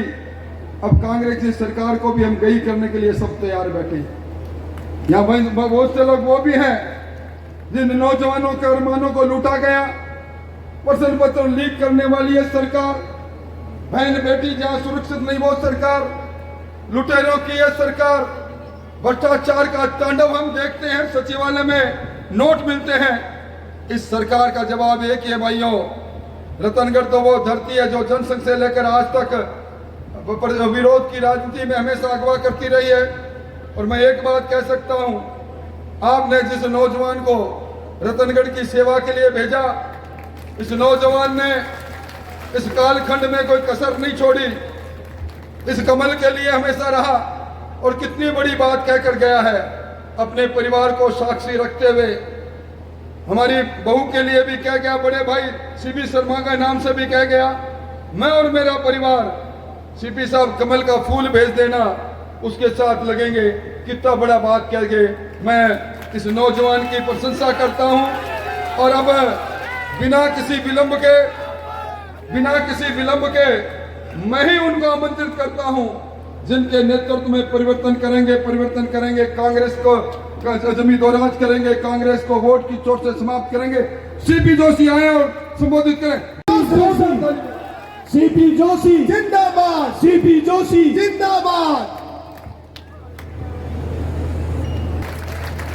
अब कांग्रेस की सरकार को भी हम गई करने के लिए सब तैयार बैठे। यहां बहुत से लोग वो भी हैं जिन नौजवानों के अरमानों को लूटा गया। प्रश्न पत्र लीक करने वाली है सरकार, बहन बेटी जहां सुरक्षित नहीं वो सरकार, लुटेरों की है सरकार, भ्रष्टाचार का तांडव हम देखते हैं, सचिवालय में नोट मिलते हैं। इस सरकार का जवाब एक ही है भाइयों, रतनगढ़ तो वो धरती है जो जनसंघ से लेकर आज तक विरोध की राजनीति में हमेशा अगवा करती रही है। और मैं एक बात कह सकता हूं, आपने जिस नौजवान को रतनगढ़ की सेवा के लिए भेजा, इस नौजवान ने इस कालखंड में कोई कसर नहीं छोड़ी, इस कमल के लिए हमेशा रहा और कितनी बड़ी बात कहकर गया है। अपने परिवार को साक्षी रखते हुए हमारी बहू के लिए भी कह गया, बड़े भाई सीपी शर्मा का नाम से भी कह गया, मैं और मेरा परिवार सीपी साहब कमल का फूल भेज देना, उसके साथ लगेंगे। कितना बड़ा बात कह गए। मैं इस नौजवान की प्रशंसा करता हूं और अब बिना किसी विलंब के मैं ही उनको आमंत्रित करता हूं जिनके नेतृत्व में परिवर्तन करेंगे, कांग्रेस को जमींदोराज करेंगे, कांग्रेस को वोट की चोट से समाप्त करेंगे। सीपी जोशी आए और संबोधित करें। सीपी जोशी जिंदाबाद, सीपी जोशी जिंदाबाद।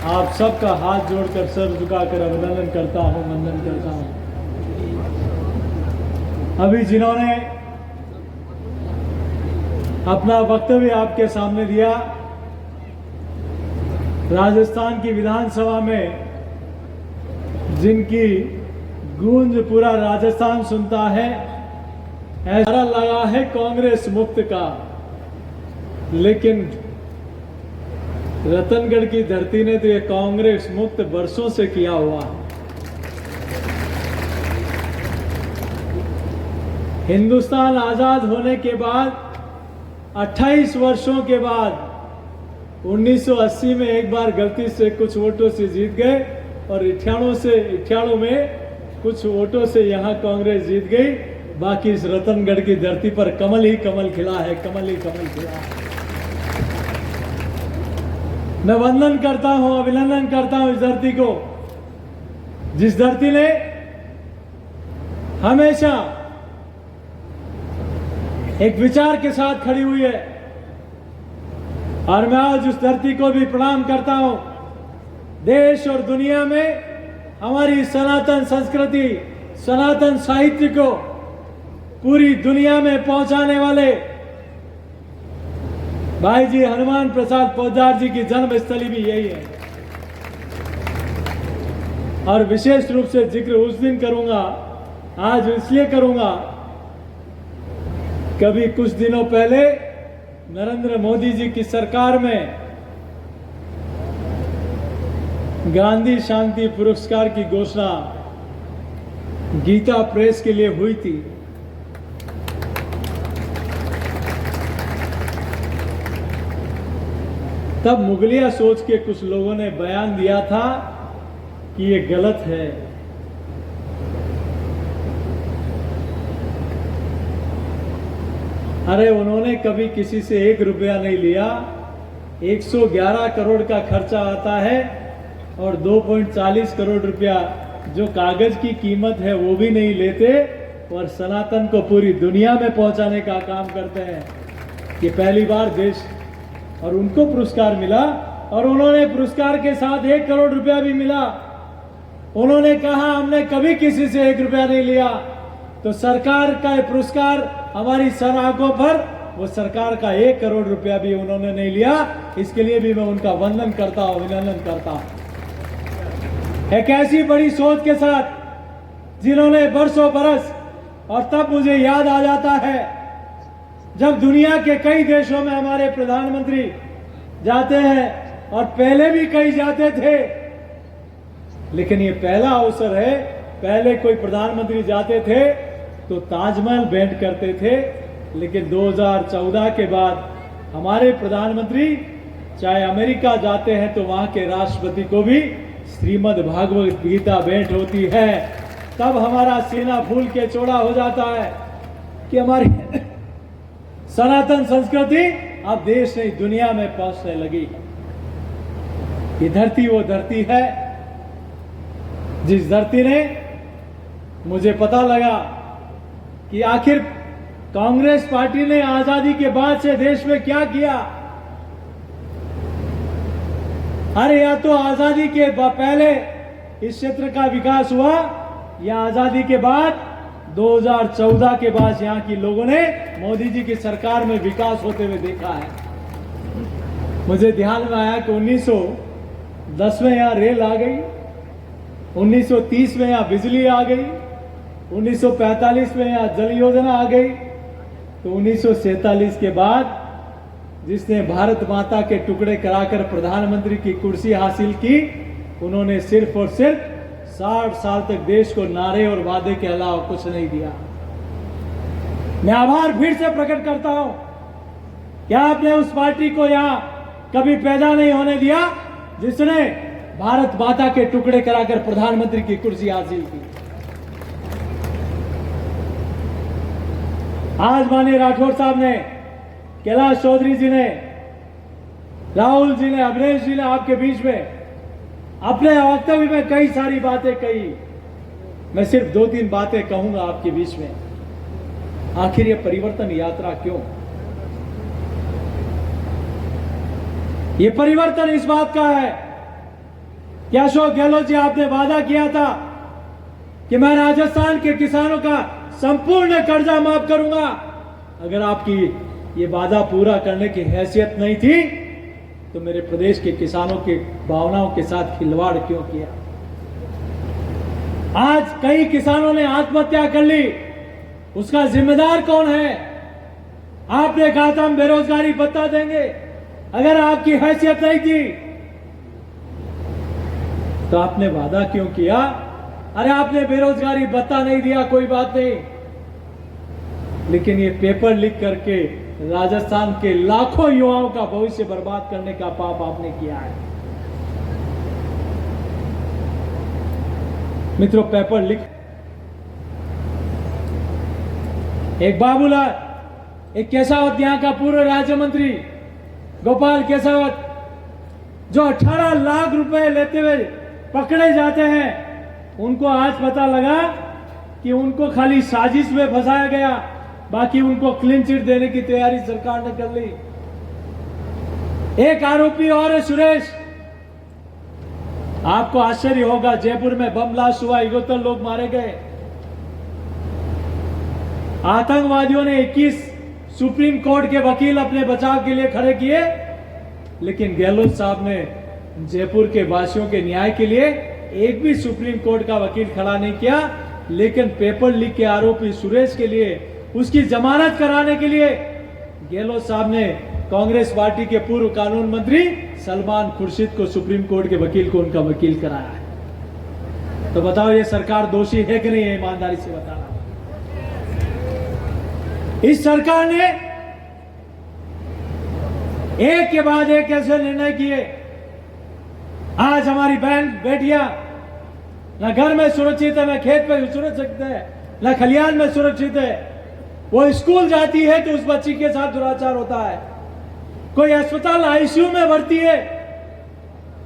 आप सबका हाथ जोड़कर सर झुकाकर अभिनंदन करता हूं, वंदन करता हूं। अभी जिन्होंने अपना वक्तव्य आपके सामने दिया, राजस्थान की विधानसभा में जिनकी गूंज पूरा राजस्थान सुनता है, नारा लगा है कांग्रेस मुक्त का, लेकिन रतनगढ़ की धरती ने तो ये कांग्रेस मुक्त वर्षों से किया हुआ है। हिंदुस्तान आजाद होने के बाद 28 वर्षों के बाद 1980 में एक बार गलती से कुछ वोटों से जीत गए और 98 में कुछ वोटों से यहां कांग्रेस जीत गई। बाकी इस रतनगढ़ की धरती पर कमल ही कमल खिला है, कमल ही कमल खिला है। मैं वंदन करता हूं, अभिनंदन करता हूं इस धरती को, जिस धरती ने हमेशा एक विचार के साथ खड़ी हुई है। और मैं आज उस धरती को भी प्रणाम करता हूं। देश और दुनिया में हमारी सनातन संस्कृति, सनातन साहित्य को पूरी दुनिया में पहुंचाने वाले भाई जी हनुमान प्रसाद पोद्दार जी की जन्मस्थली भी यही है। और विशेष रूप से जिक्र उस दिन करूंगा, आज इसलिए करूंगा, कभी कुछ दिनों पहले नरेंद्र मोदी जी की सरकार में गांधी शांति पुरस्कार की घोषणा गीता प्रेस के लिए हुई थी। तब मुगलिया सोच के कुछ लोगों ने बयान दिया था कि ये गलत है। अरे उन्होंने कभी किसी से 1 रुपया नहीं लिया। 111 करोड़ का खर्चा आता है और 2.40 करोड़ रुपया जो कागज की कीमत है वो भी नहीं लेते और सनातन को पूरी दुनिया में पहुंचाने का काम करते हैं। ये पहली बार देश और उनको पुरस्कार मिला और उन्होंने पुरस्कार के साथ 1 करोड़ रुपया भी मिला। उन्होंने कहा हमने कभी किसी से 1 रुपया नहीं लिया। तो सरकार का पुरस्कार हमारी सर आंखों पर, वो सरकार का 1 करोड़ रुपया भी उन्होंने नहीं लिया। इसके लिए भी मैं उनका वंदन करता हूं, अभिनंदन करता हूं। एक ऐसी बड़ी सोच के साथ जिन्होंने बरसों बरस, और तब मुझे याद आ जाता है जब दुनिया के कई देशों में हमारे प्रधानमंत्री जाते हैं और पहले भी कई जाते थे, लेकिन ये पहला अवसर है। पहले कोई प्रधानमंत्री जाते थे तो ताजमहल भेंट करते थे, लेकिन 2014 के बाद हमारे प्रधानमंत्री चाहे अमेरिका जाते हैं तो वहां के राष्ट्रपति को भी श्रीमद् भागवत गीता भेंट होती है। तब हमारा सीना फूल के चौड़ा हो जाता है कि हमारी सनातन संस्कृति अब देश नहीं दुनिया में पहुंचने लगी। ये धरती वो धरती है जिस धरती ने, मुझे पता लगा कि आखिर कांग्रेस पार्टी ने आजादी के बाद से देश में क्या किया। अरे या तो आजादी के पहले इस क्षेत्र का विकास हुआ या आजादी के बाद 2014 के बाद यहां की लोगों ने मोदी जी की सरकार में विकास होते हुए देखा है। मुझे ध्यान में आया कि 1910 में यहां रेल आ गई, 1930 में यहां बिजली आ गई, 1945 में यहां जल योजना आ गई, तो 1947 के बाद जिसने भारत माता के टुकड़े कराकर प्रधानमंत्री की कुर्सी हासिल की, उन्होंने सिर्फ और सिर्फ 60 साल तक देश को नारे और वादे के अलावा कुछ नहीं दिया। मैं आभार फिर से प्रकट करता हूं कि आपने उस पार्टी को यहां कभी पैदा नहीं होने दिया जिसने भारत माता के टुकड़े कराकर प्रधानमंत्री की कुर्सी हासिल की। आज माननीय राठौर साहब ने, कैलाश चौधरी जी ने, राहुल जी ने, अभिनेश जी ने आपके बीच में अपने वक्तव्य में कई सारी बातें कही। मैं सिर्फ 2-3 बातें कहूंगा आपके बीच में। आखिर ये परिवर्तन यात्रा क्यों? ये परिवर्तन इस बात का है कि अशोक गहलोत जी आपने वादा किया था कि मैं राजस्थान के किसानों का संपूर्ण कर्जा माफ करूंगा। अगर आपकी ये वादा पूरा करने की हैसियत नहीं थी तो मेरे प्रदेश के किसानों की भावनाओं के साथ खिलवाड़ क्यों किया? आज कई किसानों ने आत्महत्या कर ली उसका जिम्मेदार कौन है? आपने कहा था हम बेरोजगारी भत्ता देंगे। अगर आपकी हैसियत नहीं थी तो आपने वादा क्यों किया? अरे आपने बेरोजगारी भत्ता नहीं दिया, कोई बात नहीं, लेकिन ये पेपर लीक करके राजस्थान के लाखों युवाओं का भविष्य बर्बाद करने का पाप आपने किया है। मित्रों, पेपर लीक, एक बाबूलाल, एक केसावत, यहां का पूर्व राज्य मंत्री गोपाल केसावत, जो 18 लाख रुपए लेते हुए पकड़े जाते हैं, उनको आज पता लगा कि उनको खाली साजिश में फंसाया गया, बाकी उनको क्लीन चिट देने की तैयारी सरकार ने कर ली। एक आरोपी और है सुरेश। आपको आश्चर्य होगा, जयपुर में बम ब्लास्ट हुआ, 71 लोग मारे गए। आतंकवादियों ने 21 सुप्रीम कोर्ट के वकील अपने बचाव के लिए खड़े किए, लेकिन गहलोत साहब ने जयपुर के वासियों के न्याय के लिए एक भी सुप्रीम कोर्ट का वकील खड़ा नहीं किया। लेकिन पेपर लीक के आरोपी सुरेश के लिए, उसकी जमानत कराने के लिए गहलोत साहब ने कांग्रेस पार्टी के पूर्व कानून मंत्री सलमान खुर्शीद को, सुप्रीम कोर्ट के वकील को, उनका वकील कराया है। तो बताओ, ये सरकार दोषी है कि नहीं है? ईमानदारी से बताना। इस सरकार ने एक के बाद एक ऐसे निर्णय किए। आज हमारी बहन बेटियां न घर में सुरक्षित है, न खेत में सुरक्षित है, न खलियान में सुरक्षित है। वो स्कूल जाती है तो उस बच्ची के साथ दुराचार होता है। कोई अस्पताल आईसीयू में भर्ती है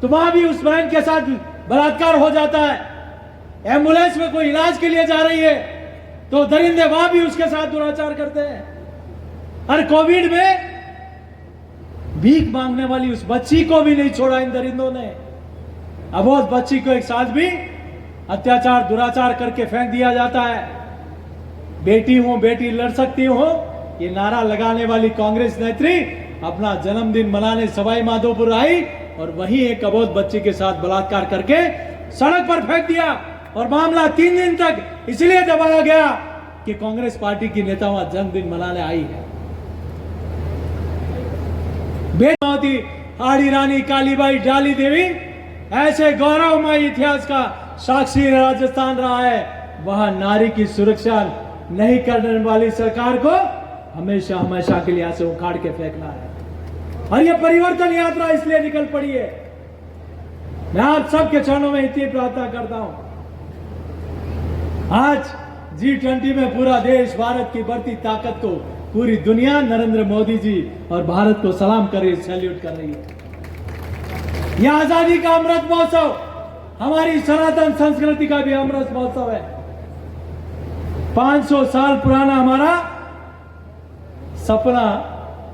तो वहां भी उस बहन के साथ बलात्कार हो जाता है। एम्बुलेंस में कोई इलाज के लिए जा रही है तो दरिंदे वहां भी उसके साथ दुराचार करते हैं। और कोविड में भीख मांगने वाली उस बच्ची को भी नहीं छोड़ा इन दरिंदों ने। अब उस बच्ची को एक साथ भी अत्याचार, दुराचार करके फेंक दिया जाता है। बेटी हूं, बेटी लड़ सकती हूं, ये नारा लगाने वाली कांग्रेस नेत्री अपना जन्मदिन मनाने सवाई माधोपुर आई और वहीं एक अबोध बच्ची के साथ बलात्कार करके सड़क पर फेंक दिया। और मामला 3 दिन तक इसलिए दबाया गया कि कांग्रेस पार्टी की नेता वहां जन्मदिन मनाने आई है। बेटी आड़ी रानी कालीबाई डाली देवी ऐसे गौरवमय इतिहास का साक्षी राजस्थान रहा है। वहां नारी की सुरक्षा नहीं करने वाली सरकार को हमेशा हमेशा के लिए यहां से उखाड़ के फेंकना है। और यह परिवर्तन यात्रा इसलिए निकल पड़ी है। मैं आप सबके चरणों में इतनी प्रार्थना करता हूं। आज G20 में पूरा देश भारत की बढ़ती ताकत को, पूरी दुनिया नरेंद्र मोदी जी और भारत को सलाम कर रही, सैल्यूट कर रही है। यह आजादी का अमृत महोत्सव हमारी सनातन संस्कृति का भी अमृत महोत्सव है। 500 साल पुराना हमारा सपना,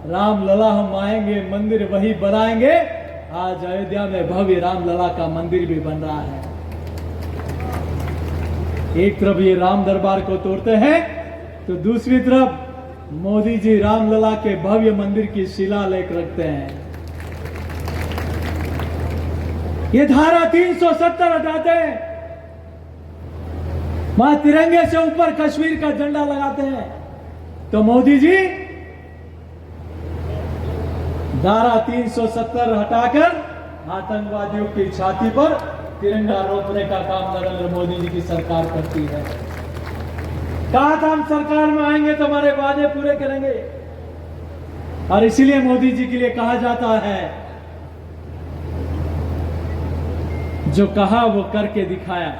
राम लला हम आएंगे, मंदिर वही बनाएंगे। आज अयोध्या में भव्य राम लला का मंदिर भी बन रहा है। एक तरफ ये राम दरबार को तोड़ते हैं तो दूसरी तरफ मोदी जी रामलला के भव्य मंदिर की शिलालेख रखते हैं। ये धारा 370 हटाते हैं, वहां तिरंगे से ऊपर कश्मीर का झंडा लगाते हैं। तो मोदी जी धारा 370 हटाकर आतंकवादियों की छाती पर तिरंगा रोपने का काम नरेंद्र मोदी जी की सरकार करती है। कहा था हम सरकार में आएंगे तो हमारे वादे पूरे करेंगे। और इसीलिए मोदी जी के लिए कहा जाता है, जो कहा वो करके दिखाया।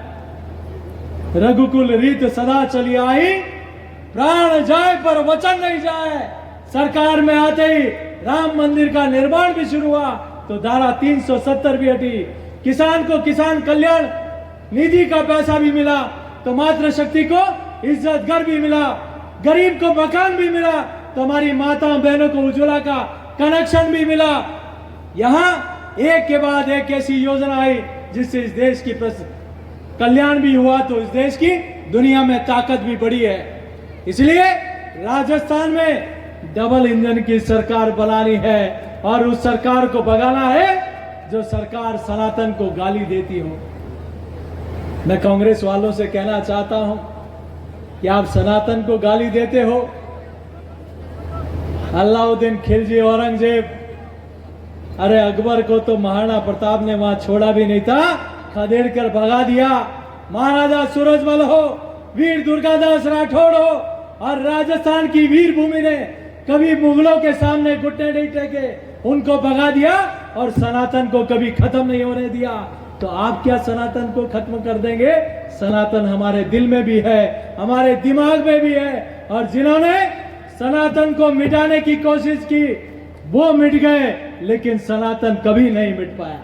रघुकुल रीत सदा चली आई, प्राण जाए पर वचन नहीं जाए। सरकार में आते ही राम मंदिर का निर्माण भी शुरू हुआ तो धारा 370 भी हटी। किसान को किसान कल्याण निधि का पैसा भी मिला तो मातृशक्ति को इज्जत घर भी मिला, गरीब को मकान भी मिला तो हमारी माताओं बहनों को उज्ज्वला का कनेक्शन भी मिला। यहां एक के बाद एक ऐसी योजना आई जिससे इस देश की कल्याण भी हुआ तो इस देश की दुनिया में ताकत भी बढ़ी है। इसलिए राजस्थान में डबल इंजन की सरकार बनानी है और उस सरकार को भगाना है जो सरकार सनातन को गाली देती हो। मैं कांग्रेस वालों से कहना चाहता हूं, कि आप सनातन को गाली देते हो। अलाउद्दीन खिलजी औरंगजेब, अरे अकबर को तो महाराणा प्रताप ने वहां छोड़ा भी नहीं था, खदेड़ कर भगा दिया। महाराजा सूरजमल हो, वीर दुर्गादास राठौड़ हो, और राजस्थान की वीर भूमि ने कभी मुगलों के सामने घुटने नहीं टेके, उनको भगा दिया और सनातन को कभी खत्म नहीं होने दिया। तो आप क्या सनातन को खत्म कर देंगे? सनातन हमारे दिल में भी है, हमारे दिमाग में भी है, और जिन्होंने सनातन को मिटाने की कोशिश की वो मिट गए, लेकिन सनातन कभी नहीं मिट पाया।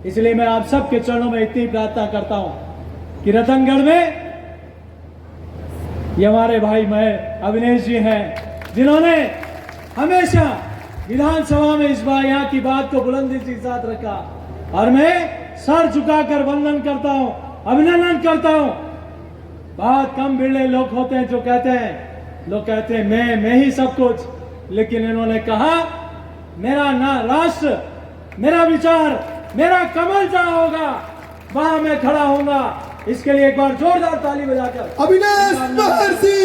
इसलिए मैं आप सबके चरणों में इतनी प्रार्थना करता हूं कि रतनगढ़ में ये हमारे भाई मैं अविनेश जी हैं, जिन्होंने हमेशा विधानसभा में इस बार यहाँ की बात को बुलंदी के साथ रखा, और मैं सर झुकाकर वंदन करता हूं, अभिनंदन करता हूं। बहुत कम बिरले लोग होते हैं जो कहते हैं, लोग कहते हैं मैं ही सब कुछ, लेकिन इन्होंने कहा मेरा ना राष्ट्र, मेरा विचार, मेरा कमल जहां होगा वहां मैं खड़ा होऊंगा। इसके लिए एक बार जोरदार ताली बजाकर अविनाश महर्षि,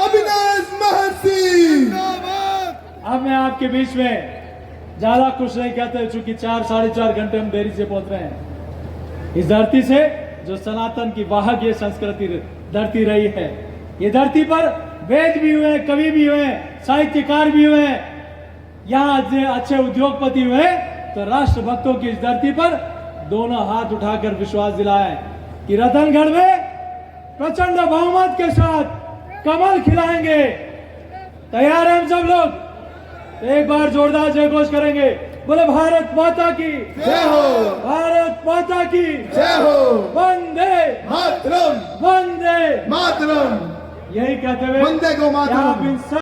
अविनाश महर्षि। अब मैं आपके बीच में ज्यादा कुछ नहीं कहते, चूंकि 4-4.5 घंटे हम देरी से पहुंच रहे हैं। इस धरती से जो सनातन की वाहक ये संस्कृति धरती रही है, ये धरती पर वेद भी हुए, कवि भी हुए, साहित्यकार भी हुए, यहाँ अच्छे उद्योगपति हुए, तो राष्ट्रभक्तों की इस धरती पर दोनों हाथ उठाकर विश्वास दिलाए कि रतनगढ़ में प्रचंड बहुमत के साथ कमल खिलाएंगे। तैयार हैं हम सब लोग? एक बार जोरदार जय घोष करेंगे, बोले भारत माता की जय हो, भारत माता की जय हो, वंदे मातरम, वंदे मातरम। यही कहते हुए वंदे गो मातरम। आप इन सब